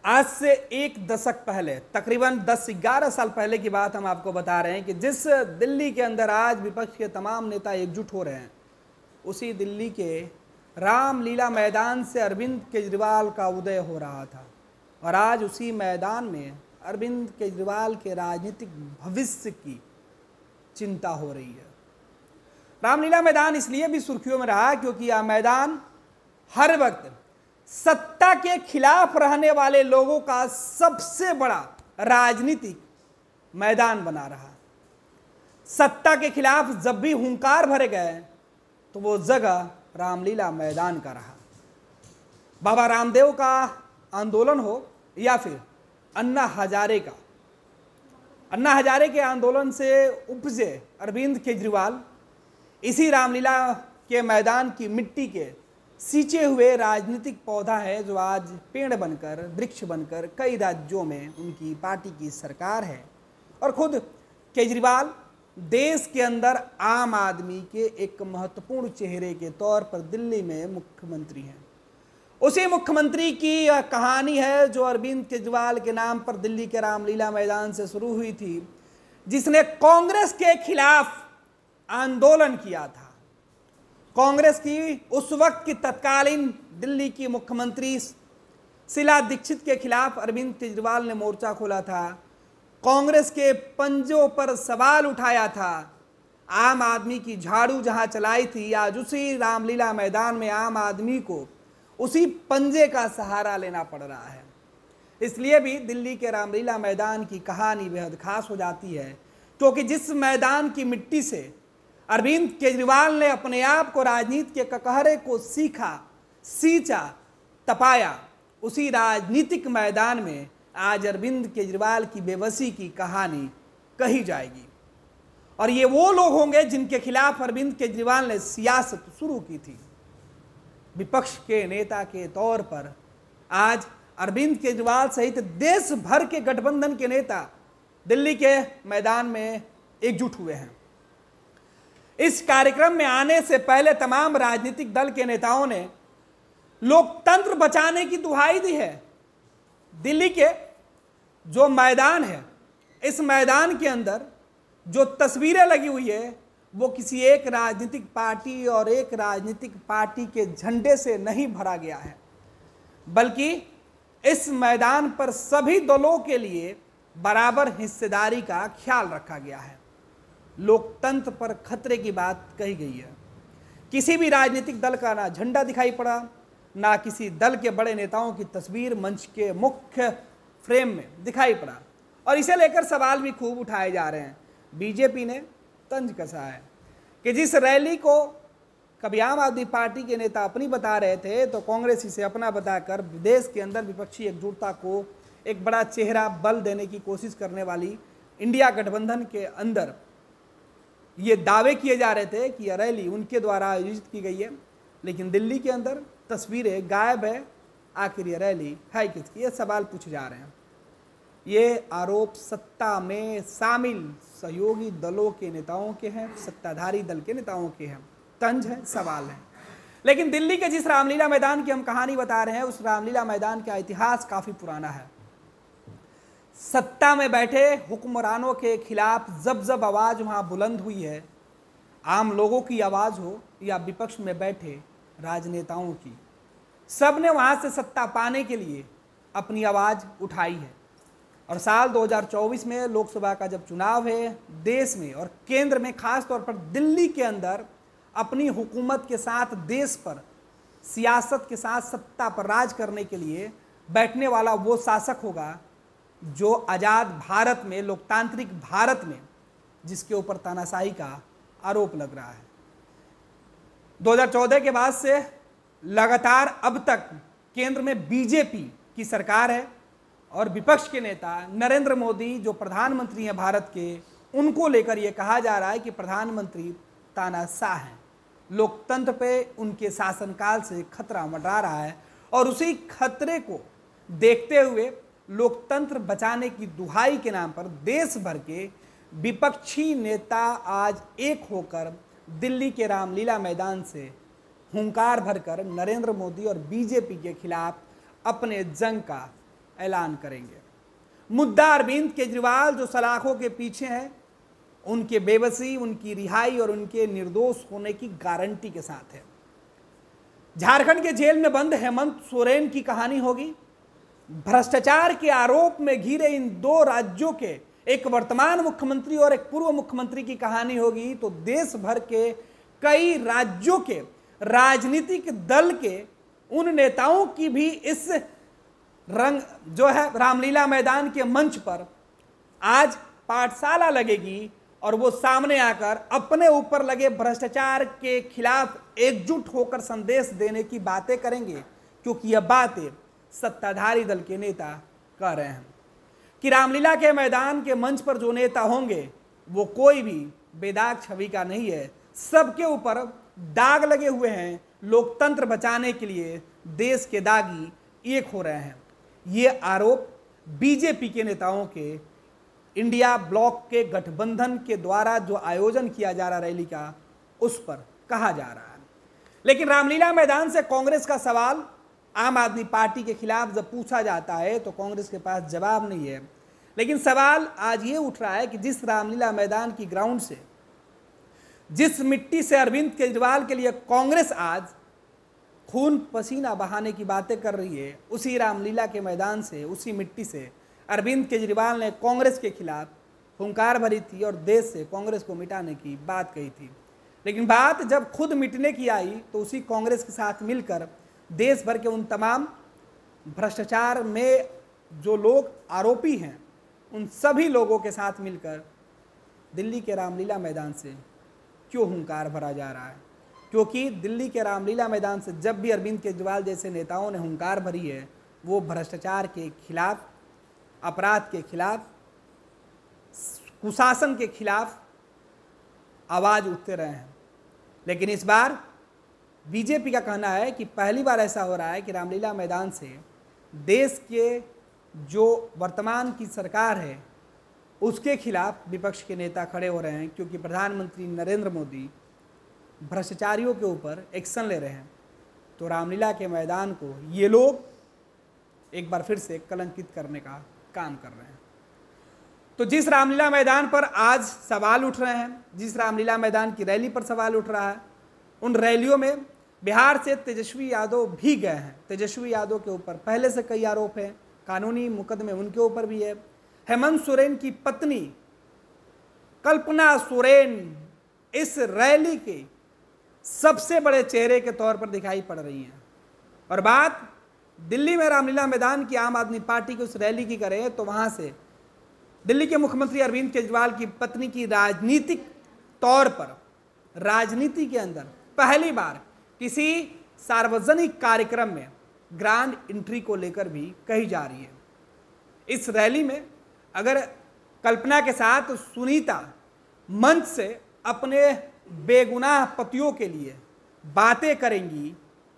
आज से एक दशक पहले, तकरीबन 10-11 साल पहले की बात हम आपको बता रहे हैं कि जिस दिल्ली के अंदर आज विपक्ष के तमाम नेता एकजुट हो रहे हैं, उसी दिल्ली के रामलीला मैदान से अरविंद केजरीवाल का उदय हो रहा था। और आज उसी मैदान में अरविंद केजरीवाल के राजनीतिक भविष्य की चिंता हो रही है। रामलीला मैदान इसलिए भी सुर्खियों में रहा क्योंकि यह मैदान हर वक्त सत्ता के खिलाफ रहने वाले लोगों का सबसे बड़ा राजनीतिक मैदान बना रहा। सत्ता के खिलाफ जब भी हुंकार भरे गए तो वो जगह रामलीला मैदान का रहा। बाबा रामदेव का आंदोलन हो या फिर अन्ना हजारे का, अन्ना हजारे के आंदोलन से उपजे अरविंद केजरीवाल इसी रामलीला के मैदान की मिट्टी के सींचे हुए राजनीतिक पौधा है, जो आज पेड़ बनकर, वृक्ष बनकर कई राज्यों में उनकी पार्टी की सरकार है। और खुद केजरीवाल देश के अंदर आम आदमी के एक महत्वपूर्ण चेहरे के तौर पर दिल्ली में मुख्यमंत्री हैं। उसी मुख्यमंत्री की यह कहानी है जो अरविंद केजरीवाल के नाम पर दिल्ली के रामलीला मैदान से शुरू हुई थी, जिसने कांग्रेस के खिलाफ आंदोलन किया था। कांग्रेस की उस वक्त की तत्कालीन दिल्ली की मुख्यमंत्री शीला दीक्षित के खिलाफ अरविंद केजरीवाल ने मोर्चा खोला था। कांग्रेस के पंजों पर सवाल उठाया था। आम आदमी की झाड़ू जहां चलाई थी, आज उसी रामलीला मैदान में आम आदमी को उसी पंजे का सहारा लेना पड़ रहा है। इसलिए भी दिल्ली के रामलीला मैदान की कहानी बेहद खास हो जाती है, क्योंकि जिस मैदान की मिट्टी से अरविंद केजरीवाल ने अपने आप को राजनीति के ककहरे को सीखा, सींचा, तपाया, उसी राजनीतिक मैदान में आज अरविंद केजरीवाल की बेबसी की कहानी कही जाएगी। और ये वो लोग होंगे जिनके खिलाफ अरविंद केजरीवाल ने सियासत शुरू की थी। विपक्ष के नेता के तौर पर आज अरविंद केजरीवाल सहित देश भर के गठबंधन के नेता दिल्ली के मैदान में एकजुट हुए हैं। इस कार्यक्रम में आने से पहले तमाम राजनीतिक दल के नेताओं ने लोकतंत्र बचाने की दुहाई दी है। दिल्ली के जो मैदान है, इस मैदान के अंदर जो तस्वीरें लगी हुई है वो किसी एक राजनीतिक पार्टी और एक राजनीतिक पार्टी के झंडे से नहीं भरा गया है, बल्कि इस मैदान पर सभी दलों के लिए बराबर हिस्सेदारी का ख्याल रखा गया है। लोकतंत्र पर खतरे की बात कही गई है। किसी भी राजनीतिक दल का ना झंडा दिखाई पड़ा, ना किसी दल के बड़े नेताओं की तस्वीर मंच के मुख्य फ्रेम में दिखाई पड़ा। और इसे लेकर सवाल भी खूब उठाए जा रहे हैं। बीजेपी ने तंज कसा है कि जिस रैली को कभी आम आदमी पार्टी के नेता अपनी बता रहे थे, तो कांग्रेस इसे अपना बताकर देश के अंदर विपक्षी एकजुटता को एक बड़ा चेहरा, बल देने की कोशिश करने वाली इंडिया गठबंधन के अंदर ये दावे किए जा रहे थे कि यह रैली उनके द्वारा आयोजित की गई है। लेकिन दिल्ली के अंदर तस्वीरें गायब है। आखिर ये रैली है किसकी? ये सवाल पूछे जा रहे हैं। ये आरोप सत्ता में शामिल सहयोगी दलों के नेताओं के हैं, सत्ताधारी दल के नेताओं के हैं। तंज है, सवाल है। लेकिन दिल्ली के जिस रामलीला मैदान की हम कहानी बता रहे हैं, उस रामलीला मैदान का इतिहास काफी पुराना है। सत्ता में बैठे हुक्मरानों के खिलाफ जब जब आवाज वहां बुलंद हुई है, आम लोगों की आवाज हो या विपक्ष में बैठे राजनेताओं की, सब ने वहां से सत्ता पाने के लिए अपनी आवाज उठाई है। और साल 2024 में लोकसभा का जब चुनाव है, देश में और केंद्र में, खास तौर पर दिल्ली के अंदर अपनी हुकूमत के साथ देश पर, सियासत के साथ सत्ता पर राज करने के लिए बैठने वाला वो शासक होगा जो आज़ाद भारत में, लोकतांत्रिक भारत में, जिसके ऊपर तानाशाही का आरोप लग रहा है। 2014 के बाद से लगातार अब तक केंद्र में बीजेपी की सरकार है और विपक्ष के नेता नरेंद्र मोदी जो प्रधानमंत्री हैं भारत के, उनको लेकर यह कहा जा रहा है कि प्रधानमंत्री तानाशाह हैं। लोकतंत्र पे उनके शासनकाल से खतरा मंडरा रहा है और उसी खतरे को देखते हुए लोकतंत्र बचाने की दुहाई के नाम पर देश भर के विपक्षी नेता आज एक होकर दिल्ली के रामलीला मैदान से हुंकार भरकर नरेंद्र मोदी और बीजेपी के खिलाफ अपने जंग का ऐलान करेंगे। मुद्दा अरविंद केजरीवाल जो सलाखों के पीछे हैं, उनके बेबसी, उनकी रिहाई और उनके निर्दोष होने की गारंटी के साथ है। झारखंड के जेल में बंद हेमंत सोरेन की कहानी होगी। भ्रष्टाचार के आरोप में घिरे इन दो राज्यों के, एक वर्तमान मुख्यमंत्री और एक पूर्व मुख्यमंत्री की कहानी होगी। तो देश भर के कई राज्यों के राजनीतिक दल के उन नेताओं की भी इस रंग जो है रामलीला मैदान के मंच पर आज पाठशाला लगेगी और वो सामने आकर अपने ऊपर लगे भ्रष्टाचार के खिलाफ एकजुट होकर संदेश देने की बातें करेंगे, क्योंकि यह बातें सत्ताधारी दल के नेता कह रहे हैं कि रामलीला के मैदान के मंच पर जो नेता होंगे वो कोई भी बेदाग छवि का नहीं है। सबके ऊपर दाग लगे हुए हैं। लोकतंत्र बचाने के लिए देश के दागी एक हो रहे हैं। ये आरोप बीजेपी के नेताओं के इंडिया ब्लॉक के गठबंधन के द्वारा जो आयोजन किया जा रहा रैली का, उस पर कहा जा रहा है। लेकिन रामलीला मैदान से कांग्रेस का सवाल आम आदमी पार्टी के खिलाफ जब पूछा जाता है तो कांग्रेस के पास जवाब नहीं है। लेकिन सवाल आज ये उठ रहा है कि जिस रामलीला मैदान की ग्राउंड से, जिस मिट्टी से अरविंद केजरीवाल के लिए कांग्रेस आज खून पसीना बहाने की बातें कर रही है, उसी रामलीला के मैदान से, उसी मिट्टी से अरविंद केजरीवाल ने कांग्रेस के खिलाफ हुंकार भरी थी और देश से कांग्रेस को मिटाने की बात कही थी। लेकिन बात जब खुद मिटने की आई तो उसी कांग्रेस के साथ मिलकर देश भर के उन तमाम भ्रष्टाचार में जो लोग आरोपी हैं, उन सभी लोगों के साथ मिलकर दिल्ली के रामलीला मैदान से क्यों हुंकार भरा जा रहा है? क्योंकि दिल्ली के रामलीला मैदान से जब भी अरविंद केजरीवाल जैसे नेताओं ने हुंकार भरी है, वो भ्रष्टाचार के खिलाफ, अपराध के खिलाफ, कुशासन के खिलाफ आवाज उठते रहे हैं। लेकिन इस बार बीजेपी का कहना है कि पहली बार ऐसा हो रहा है कि रामलीला मैदान से देश के जो वर्तमान की सरकार है उसके खिलाफ विपक्ष के नेता खड़े हो रहे हैं, क्योंकि प्रधानमंत्री नरेंद्र मोदी भ्रष्टाचारियों के ऊपर एक्शन ले रहे हैं। तो रामलीला के मैदान को ये लोग एक बार फिर से कलंकित करने का काम कर रहे हैं। तो जिस रामलीला मैदान पर आज सवाल उठ रहे हैं, जिस रामलीला मैदान की रैली पर सवाल उठ रहा है, उन रैलियों में बिहार से तेजस्वी यादव भी गए हैं। तेजस्वी यादव के ऊपर पहले से कई आरोप हैं, कानूनी मुकदमे उनके ऊपर भी है। हेमंत सोरेन की पत्नी कल्पना सोरेन इस रैली के सबसे बड़े चेहरे के तौर पर दिखाई पड़ रही हैं। और बात दिल्ली में रामलीला मैदान की आम आदमी पार्टी की उस रैली की करें तो वहां से दिल्ली के मुख्यमंत्री अरविंद केजरीवाल की पत्नी की राजनीतिक तौर पर, राजनीति के अंदर पहली बार किसी सार्वजनिक कार्यक्रम में ग्रांड एंट्री को लेकर भी कही जा रही है। इस रैली में अगर कल्पना के साथ सुनीता मंच से अपने बेगुनाह पतियों के लिए बातें करेंगी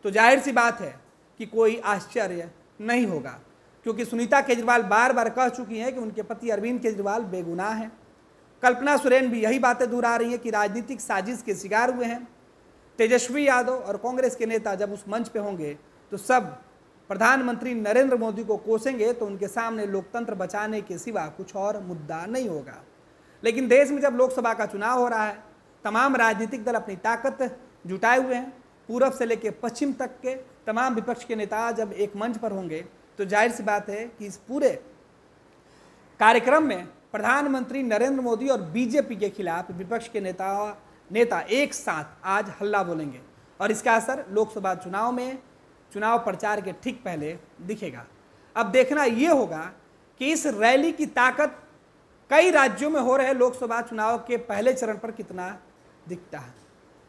तो जाहिर सी बात है कि कोई आश्चर्य नहीं होगा, क्योंकि सुनीता केजरीवाल बार बार कह चुकी हैं कि उनके पति अरविंद केजरीवाल बेगुनाह हैं। कल्पना सोरेन भी यही बातें दोहरा रही हैं कि राजनीतिक साजिश के शिकार हुए हैं। तेजस्वी यादव और कांग्रेस के नेता जब उस मंच पे होंगे तो सब प्रधानमंत्री नरेंद्र मोदी को कोसेंगे, तो उनके सामने लोकतंत्र बचाने के सिवा कुछ और मुद्दा नहीं होगा। लेकिन देश में जब लोकसभा का चुनाव हो रहा है, तमाम राजनीतिक दल अपनी ताकत जुटाए हुए हैं। पूरब से लेकर पश्चिम तक के तमाम विपक्ष के नेता जब एक मंच पर होंगे तो जाहिर सी बात है कि इस पूरे कार्यक्रम में प्रधानमंत्री नरेंद्र मोदी और बीजेपी के खिलाफ विपक्ष के नेता एक साथ आज हल्ला बोलेंगे और इसका असर लोकसभा चुनाव में, चुनाव प्रचार के ठीक पहले दिखेगा। अब देखना यह होगा कि इस रैली की ताकत कई राज्यों में हो रहे लोकसभा चुनाव के पहले चरण पर कितना दिखता है।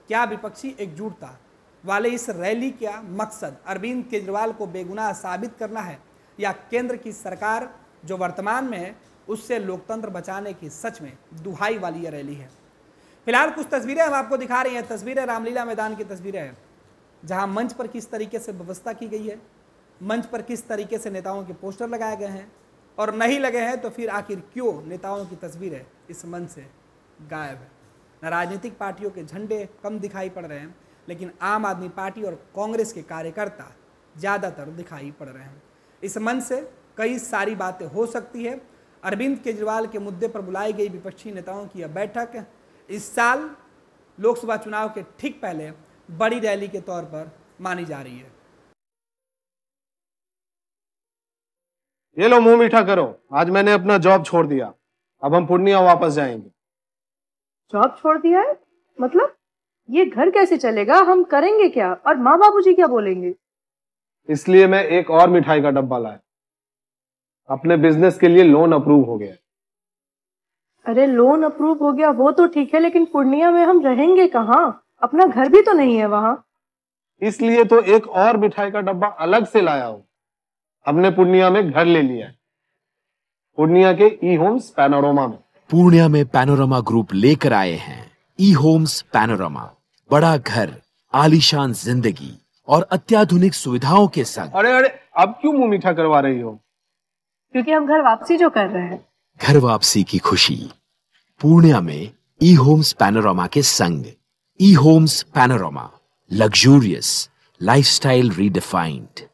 क्या विपक्षी एकजुटता वाले इस रैली का मकसद अरविंद केजरीवाल को बेगुनाह साबित करना है, या केंद्र की सरकार जो वर्तमान में है उससे लोकतंत्र बचाने की सच में दुहाई वाली यह रैली है। फिलहाल कुछ तस्वीरें हम आपको दिखा रही हैं। तस्वीरें रामलीला मैदान की तस्वीरें हैं, जहां मंच पर किस तरीके से व्यवस्था की गई है, मंच पर किस तरीके से नेताओं के पोस्टर लगाए गए हैं, और नहीं लगे हैं तो फिर आखिर क्यों नेताओं की तस्वीरें इस मंच से गायब है। न राजनीतिक पार्टियों के झंडे कम दिखाई पड़ रहे हैं, लेकिन आम आदमी पार्टी और कांग्रेस के कार्यकर्ता ज़्यादातर दिखाई पड़ रहे हैं। इस मंच से कई सारी बातें हो सकती है। अरविंद केजरीवाल के मुद्दे पर बुलाई गई विपक्षी नेताओं की यह बैठक इस साल लोकसभा चुनाव के ठीक पहले बड़ी रैली के तौर पर मानी जा रही है। ये लो मुंह मीठा करो, आज मैंने अपना जॉब छोड़ दिया, अब हम पूर्णिया वापस जाएंगे। जॉब छोड़ दिया है? मतलब ये घर कैसे चलेगा? हम करेंगे क्या? और माँ बाबूजी क्या बोलेंगे? इसलिए मैं एक और मिठाई का डब्बा लाया। अपने बिजनेस के लिए लोन अप्रूव हो गया। अरे लोन अप्रूव हो गया वो तो ठीक है, लेकिन पूर्णिया में हम रहेंगे कहाँ? अपना घर भी तो नहीं है वहां। इसलिए तो एक और मिठाई का डब्बा अलग से लाया हूं। हमने पूर्णिया में घर ले लिया है, पूर्णिया के ई होम्स पैनोरमा में। पूर्णिया में पैनोरमा ग्रुप लेकर आए हैं ई होम्स पैनोरमा, बड़ा घर, आलीशान जिंदगी और अत्याधुनिक सुविधाओं के संग। अरे अरे, अब क्यों मुंह मीठा करवा रही हो? क्योंकि हम घर वापसी जो कर रहे हैं। घर वापसी की खुशी पूर्णिया में ई होम्स पैनोरमा के संग। E Homes Panorama, luxurious lifestyle redefined.